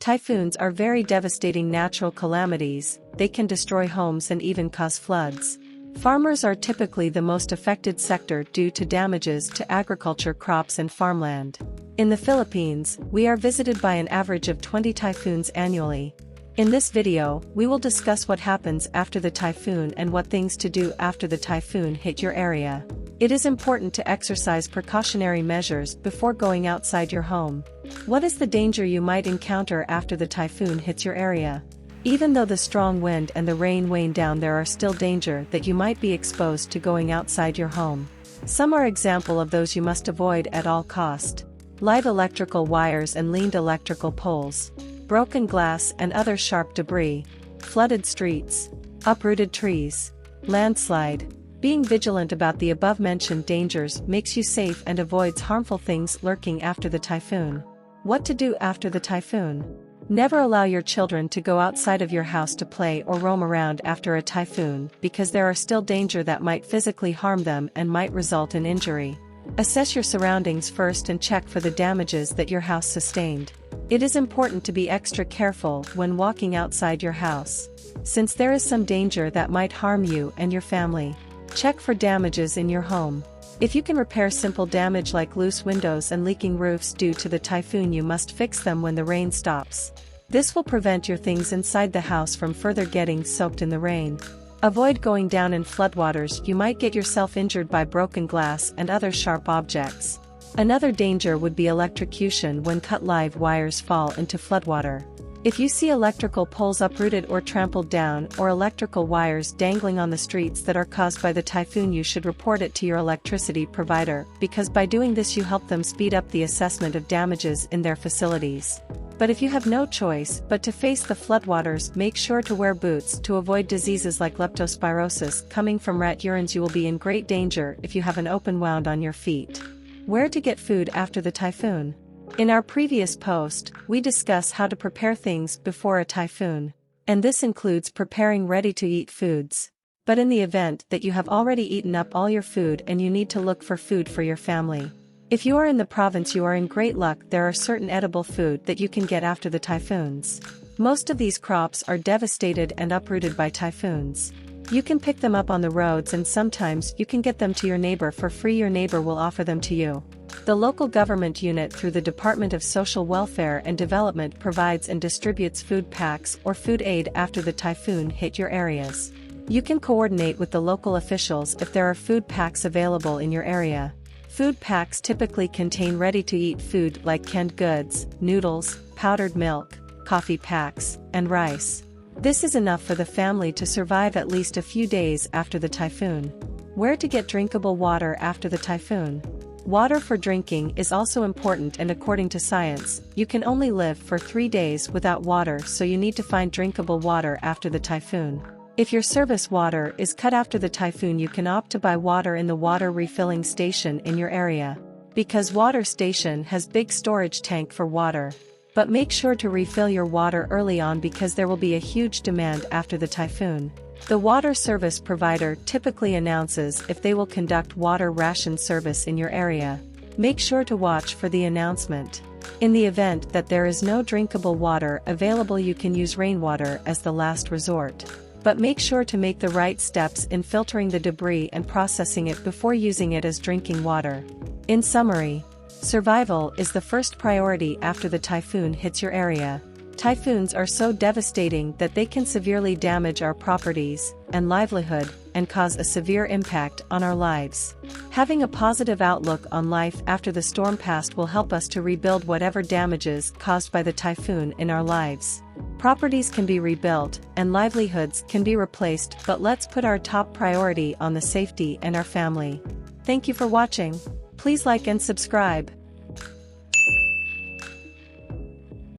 Typhoons are very devastating natural calamities. They can destroy homes and even cause floods. Farmers are typically the most affected sector due to damages to agriculture, crops and farmland. In the Philippines, we are visited by an average of 20 typhoons annually. In this video, we will discuss what happens after the typhoon and what things to do after the typhoon hit your area. It is important to exercise precautionary measures before going outside your home. What is the danger you might encounter after the typhoon hits your area? Even though the strong wind and the rain wane down, there are still danger that you might be exposed to going outside your home. Some are example of those you must avoid at all cost. Live electrical wires and leaned electrical poles, broken glass and other sharp debris, flooded streets, uprooted trees, landslide. Being vigilant about the above-mentioned dangers makes you safe and avoids harmful things lurking after the typhoon. What to do after the typhoon? Never allow your children to go outside of your house to play or roam around after a typhoon, because there are still danger that might physically harm them and might result in injury. Assess your surroundings first and check for the damages that your house sustained. It is important to be extra careful when walking outside your house, since there is some danger that might harm you and your family. Check for damages in your home. If you can repair simple damage like loose windows and leaking roofs due to the typhoon, you must fix them when the rain stops. This will prevent your things inside the house from further getting soaked in the rain. Avoid going down in floodwaters. You might get yourself injured by broken glass and other sharp objects. Another danger would be electrocution when cut live wires fall into floodwater. If you see electrical poles uprooted or trampled down, or electrical wires dangling on the streets that are caused by the typhoon, you should report it to your electricity provider, because by doing this you help them speed up the assessment of damages in their facilities. But if you have no choice but to face the floodwaters, make sure to wear boots to avoid diseases like leptospirosis coming from rat urines. You will be in great danger if you have an open wound on your feet. Where to get food after the typhoon? In our previous post, we discuss how to prepare things before a typhoon, and this includes preparing ready-to-eat foods. But in the event that you have already eaten up all your food and you need to look for food for your family, if you are in the province, you are in great luck. There are certain edible food that you can get after the typhoons. Most of these crops are devastated and uprooted by typhoons. You can pick them up on the roads, and sometimes you can get them to your neighbor for free. Your neighbor will offer them to you. The local government unit through the Department of Social Welfare and Development provides and distributes food packs or food aid after the typhoon hit your areas. You can coordinate with the local officials if there are food packs available in your area. Food packs typically contain ready-to-eat food like canned goods, noodles, powdered milk, coffee packs, and rice. This is enough for the family to survive at least a few days after the typhoon. Where to get drinkable water after the typhoon? Water for drinking is also important, and according to science, you can only live for 3 days without water, so you need to find drinkable water after the typhoon. If your service water is cut after the typhoon, you can opt to buy water in the water refilling station in your area, because water station has big storage tank for water. But make sure to refill your water early on, because there will be a huge demand after the typhoon. The water service provider typically announces if they will conduct water ration service in your area. Make sure to watch for the announcement. In the event that there is no drinkable water available, you can use rainwater as the last resort. But make sure to make the right steps in filtering the debris and processing it before using it as drinking water. In summary, survival is the first priority after the typhoon hits your area. Typhoons are so devastating that they can severely damage our properties and livelihood and cause a severe impact on our lives. Having a positive outlook on life after the storm passed will help us to rebuild whatever damages caused by the typhoon in our lives. Properties can be rebuilt and livelihoods can be replaced, but let's put our top priority on the safety and our family. Thank you for watching. Please like and subscribe.